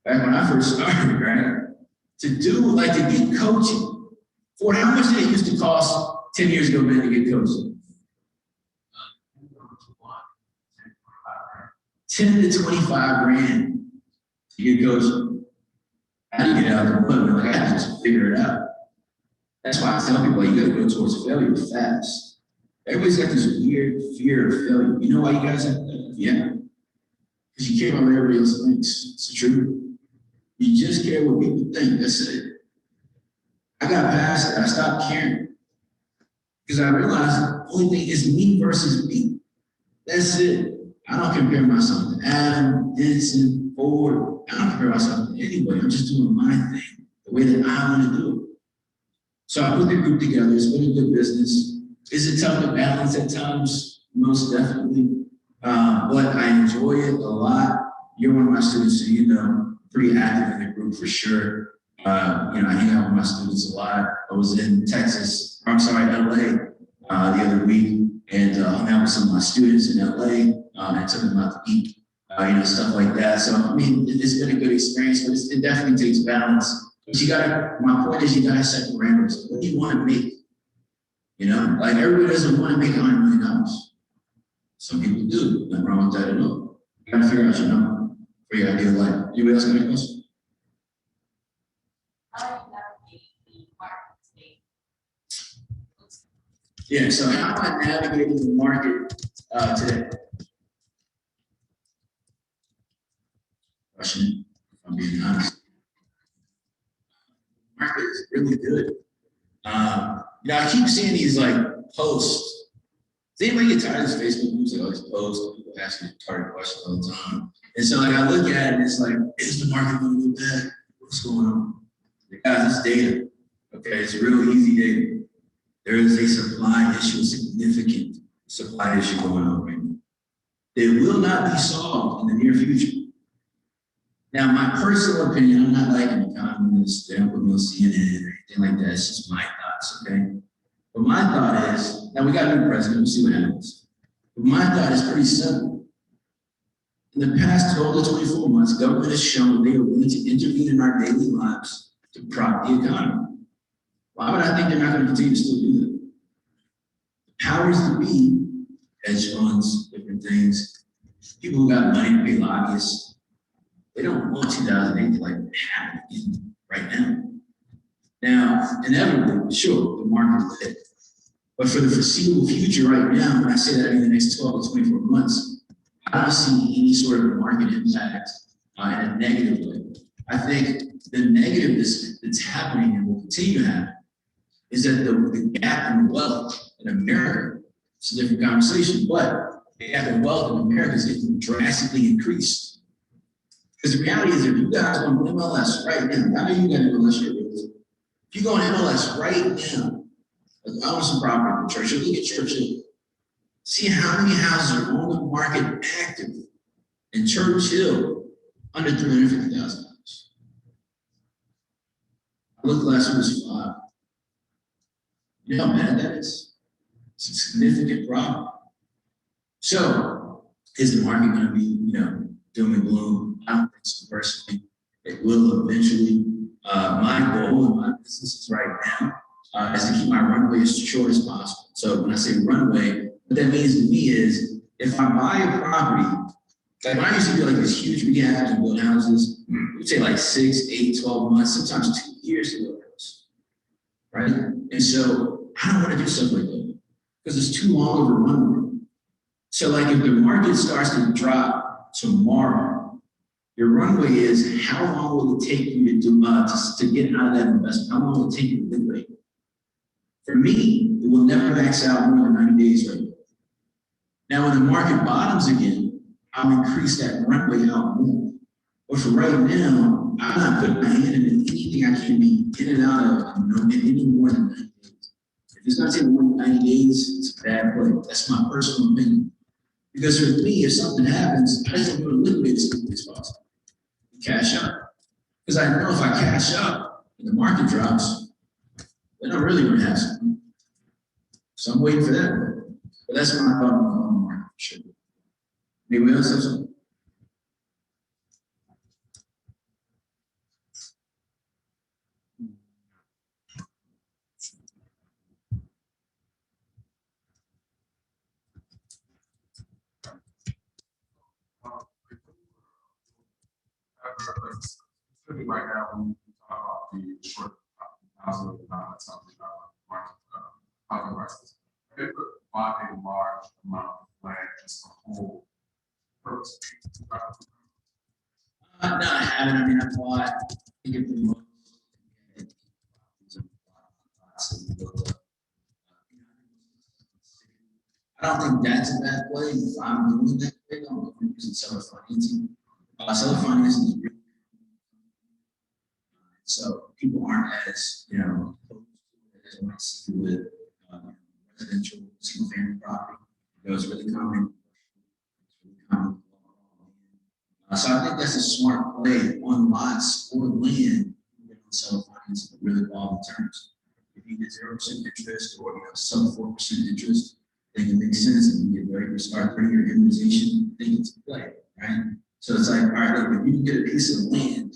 Back when I first started, right? To get coaching. Ford, how much did it used to cost 10 years ago, man, to get coaching? 10 to 25 grand to get coaching. How do you get out of the mud? Like, I just figure it out. That's why I tell people, like, you gotta go towards failure fast. Everybody's got this weird fear of failure. You know why you guys have that? Yeah. Because you care about what everybody else thinks. It's the truth. You just care what people think. That's it. I got past it. I stopped caring. Because I realized the only thing is me versus me. That's it. I don't compare myself to Adam, Denson, Ford. I don't compare myself to anybody. I'm just doing my thing the way that I want to do it. So I put the group together. It's been a good business. Is it tough to balance at times? Most definitely. But I enjoy it a lot. You're one of my students, so you know, pretty active in the group for sure. I hang out with my students a lot. I was in LA, the other week, and hung out with some of my students in LA, and took them out to eat, stuff like that. So, I mean, it's been a good experience, but it definitely takes balance. But my point is you gotta set the parameters. What do you want to make? Like everybody doesn't want to make $100 million. Some people do. Nothing wrong with that at all. You gotta figure out your number for your ideal life. Anybody else got any questions? Yeah, so how am I navigating the market today? Question, if I'm being honest. The market is really good. I keep seeing these like posts. Does anybody get tired of this Facebook news? Like all these posts, people asking target questions all the time. And so like I look at it and it's like, is the market going to go bad? What's going on? Guys, it's data. Okay, it's real easy data. There is a supply issue, a significant supply issue going on right now. They will not be solved in the near future. Now, my personal opinion, I'm not like an economist, they don't put me on CNN or anything like that. It's just my thoughts, okay? But my thought is, now we got a new president, we'll see what happens. But my thought is pretty simple. In the past 12 to 24 months, government has shown that they are willing to intervene in our daily lives to prop the economy. Why would I think they're not going to continue to still do that? The powers that be, hedge funds, different things, people who got money to pay lobbyists, they don't want 2008 to like happen again right now. Now, inevitably, sure, the market will hit. But for the foreseeable future right now, when I say that in the next 12 to 24 months, I don't see any sort of market impact in a negative way. I think the negative that's happening and will continue to happen is that the gap in wealth in America, it's a different conversation, but the gap in wealth in America is getting drastically increased. Because the reality is if you guys go on MLS right now, I know you got MLS here, if you go on MLS right now, like I own some property in Churchill, look at Churchill, see how many houses are on the market active in Churchill. under $350,000. I looked last year was 5. You know how bad that is? It's a significant problem. So, is the market going to be, doom and gloom? I don't think so personally. It will eventually. My goal in my business right now is to keep my runway as short as possible. So when I say runway, what that means to me is if I buy a property, like when I used to do like these huge rehabs and build houses, it would take like 6, 8, 12 months, sometimes 2 years to build a house, right? And so I don't want to do stuff like that because it's too long of a runway. So like if the market starts to drop tomorrow, your runway is how long will it take you to do to get out of that investment? How long will it take you to liquidate? For me, it will never max out more than 90 days right now. Now, when the market bottoms again, I'll increase that runway out more. But for right now, I'm not putting my hand in anything I can be in and out of in any more than 90 days. If it's not taking more than 90 days, it's a bad play. That's my personal opinion. Because for me, if something happens, I just don't go to liquidate as quickly as possible. Cash out. Because I know if I cash out and the market drops, then I'm really going to have something. So I'm waiting for that. But that's my thought on the market. Sure. Anybody else have something? Right now, when we talk about the short housing, not something about housing prices. They put a large amount of land just for whole purpose. No, I haven't. I mean, I bought, I think it the most. I don't think that's a bad play. If I'm doing that play, I'm using seller financing. Seller financing is really so people aren't as, as you might see with residential single family property. It's really common. So I think that's a smart play on lots or land. Seller financing at really quality terms. If you get 0% interest or sub 4% interest, then it makes sense and you get ready to start putting your amortization thing into play, right? So it's like, all right, look, if you can get a piece of land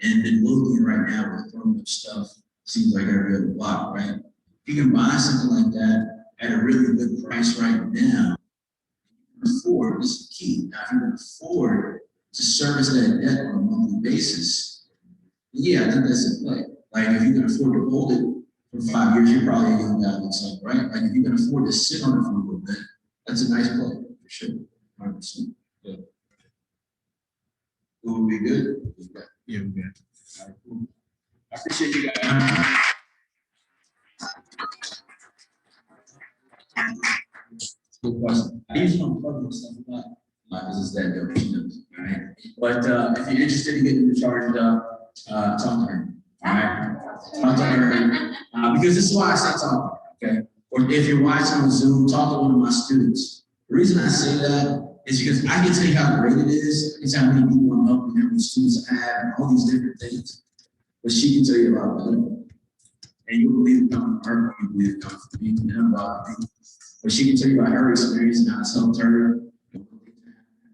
and Midlothian right now with throwing up stuff, seems like every other block, right? If you can buy something like that at a really good price right now, afford, this is key. Now, if you can afford to service that debt on a monthly basis, yeah, I think that's a play. Like if you can afford to hold it for 5 years, you're probably a young guy looks like, right? Like if you can afford to sit on it for a little bit, that's a nice play for sure. 100%. Yeah. It would be good. Yeah, we good. All right, cool. I appreciate you guys. Good question. I usually don't plug this stuff a lot because it's that dope. All right. But if you're interested in getting charged up, talk to her. All right. Talk to her because this is why I say talk. Okay. Or if you're watching on Zoom, talk to one of my students. The reason I say that is because I can tell you how great it is. It's how many people I'm helping, how many students I have, and all these different things. But she can tell you about better. And you believe it coming from her, you believe it coming from me, and about me. But she can tell you about her experience and how it's helped her.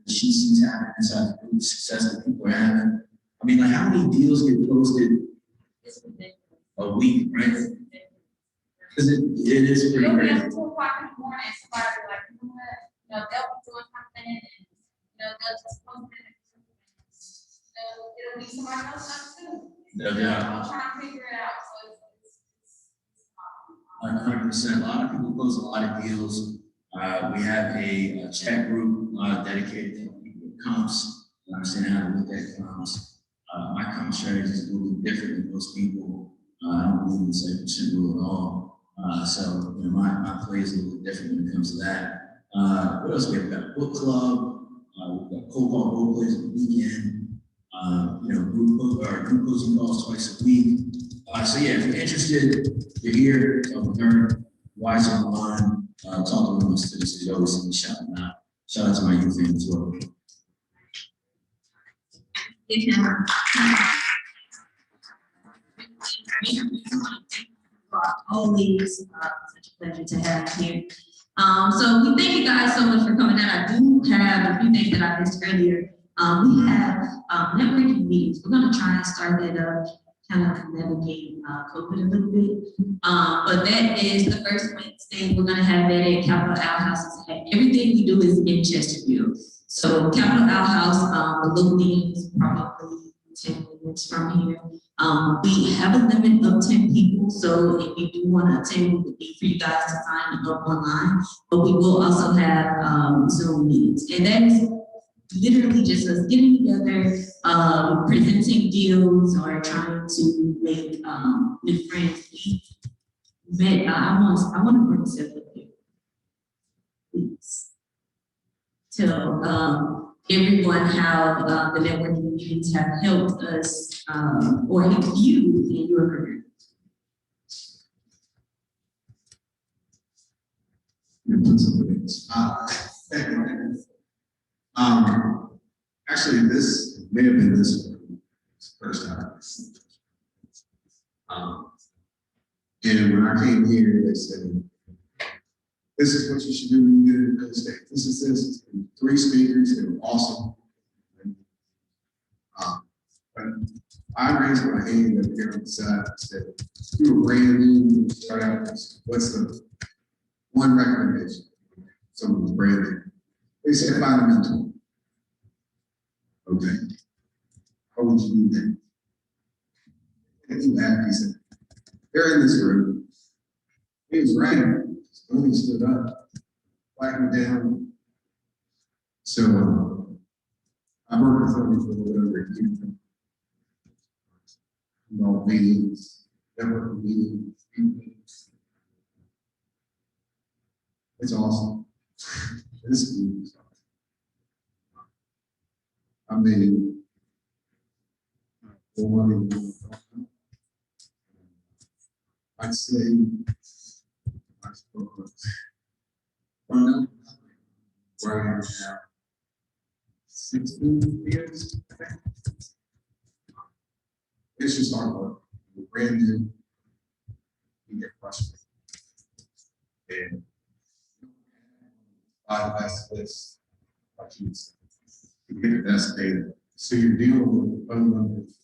She sees happening inside the success that people are having. I mean, like how many deals get posted a week, right? Because it is pretty crazy. At 2 o'clock in the morning, somebody will like, you know what, they'll be doing something and, they'll just post it. It'll be somebody else too. No doubt. I'm trying to figure it out, so it's 100%. A lot of people close a lot of deals. We have a chat group dedicated to people with comps, understand how to look at comps. My comp strategy is a little bit different than most people. I don't believe in the 7% rule at all. So my play is a little bit different when it comes to that. What else we have? We've got a book club. We've got cold call role plays on the weekend. Group coaching calls twice a week. So yeah, if you're interested, you're here, talk with her, watch online, talk to one of my students, you always see me shout them out. Shout out to my youth fans as well. give him. Always such a pleasure to have here. So we thank you guys so much for coming out. I do have a few things that I missed earlier. We have networking meetings. We're going to try and start that up, kind of navigate COVID a little bit. But that is the first Wednesday. We're going to have that at Capitol Outhouse. Everything we do is in Chesterfield. So Capitol Outhouse, the local meeting is probably 10 minutes from here. We have a limit of 10 people, so if you do want to attend, it would be for you guys to sign up online, but we will also have Zoom meetings. And that is literally just us getting together, presenting deals, or trying to make new friends. We met, I want to bring this up here, please. Tell everyone how the networking meetings have helped us or helped you in your career. Actually, this may have been this first time. And when I came here, they said, this is what you should do when you get into real estate. This is this. And 3 speakers, they were awesome. But I raised my hand up here on the side and said, you were brand new, start out, what's the one recommendation? Someone was brand new. They said, find a mentor. Okay. How would you do that? And he laughed, he said, they're in this room. He was right. When he stood up, whacked me down. So I worked with him for a little over a year. Involved meetings, networking meetings. It's awesome. This is awesome. I made more money than I'd say. I suppose. Well, no, where I am now, 16 years, I think. It's just hard work. You're brand new, you get frustrated. And I the best list, like you said, you get the best data. So you're dealing with phone numbers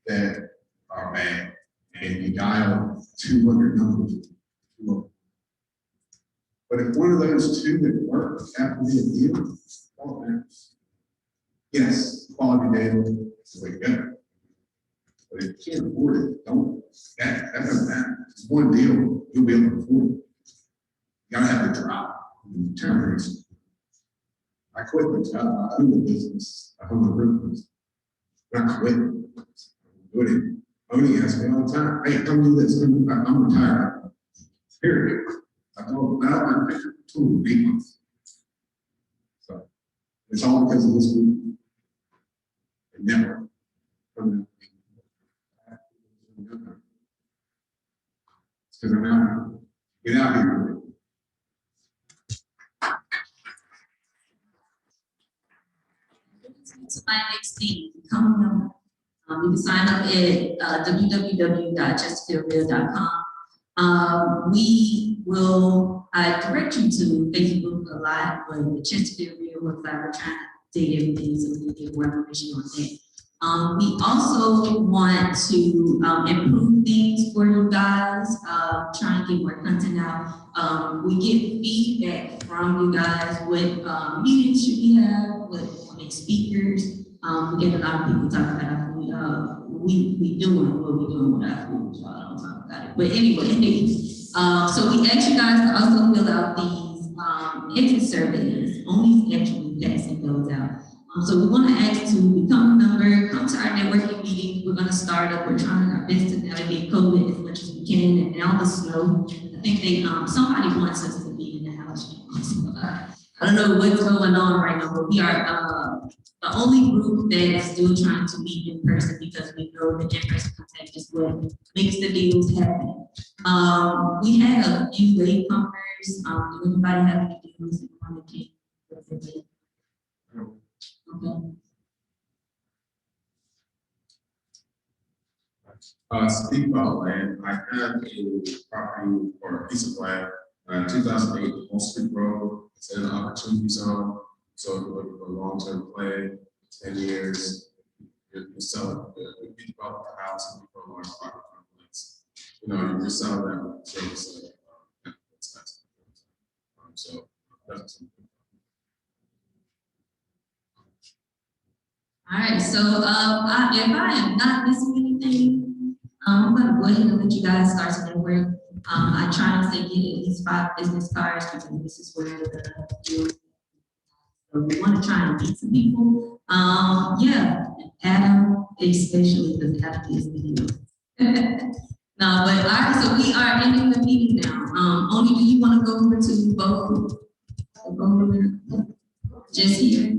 that are bad, and you dial 200 numbers. But if one of those 2 that work happen to be a deal, all matters. Yes, quality data is the way to go. But if you can't afford it, don't. That doesn't matter. It's one deal, you'll be able to afford it. You gotta have the drive and determination. I quit my job. I own the business. I own the business. But I quit. I'm doing it. Oni asks me all the time, hey, come do this. I'm retired. Period. I told him, I picture 2 or 8 months. So it's all because of this group. And never. It's because I'm out. Get out here. To my next thing, become a member. You can sign up at www.chesterfieldreal.com. We will direct you to Facebook a lot, but the Chesterfield Real website, we're trying to dig everything so we can get more information on that. We also want to improve things for you guys, try and get more content out. We get feedback from you guys, what meetings should we have, what speakers. We get a lot of people talking about we doing what we're doing with our food, so I don't talk about it. But anyway, so we ask you guys to also fill out these exit surveys. Only actually passing those out. So we want to ask to become a member, come to our networking meeting. We're going to start up. We're trying our best to navigate COVID as much as we can, and all the snow. I think they somebody wants us to be in the house. I don't know what's going on right now, but we are the only group that is still trying to meet in person because we know that in-person contact is what makes the deals happen. We had a few late comers. Do anybody have any deals that want to take? Okay. Speak about land, I have a property or a piece of land, 2008 Wall Street Road, it's in an opportunity zone. So if you're looking for a long-term play, 10 years, you're selling, you develop the house and you put a large property complex. You know, you're selling that service. So that's. All right, so if I am not missing anything, I'm gonna go ahead and let you guys start some network. I try to say get at least 5 business cards because this is where so we want to try and meet some people. Yeah, Adam especially doesn't have to be his video. No, but all right, so we are ending the meeting now. Only do you want to go over to both? Just here?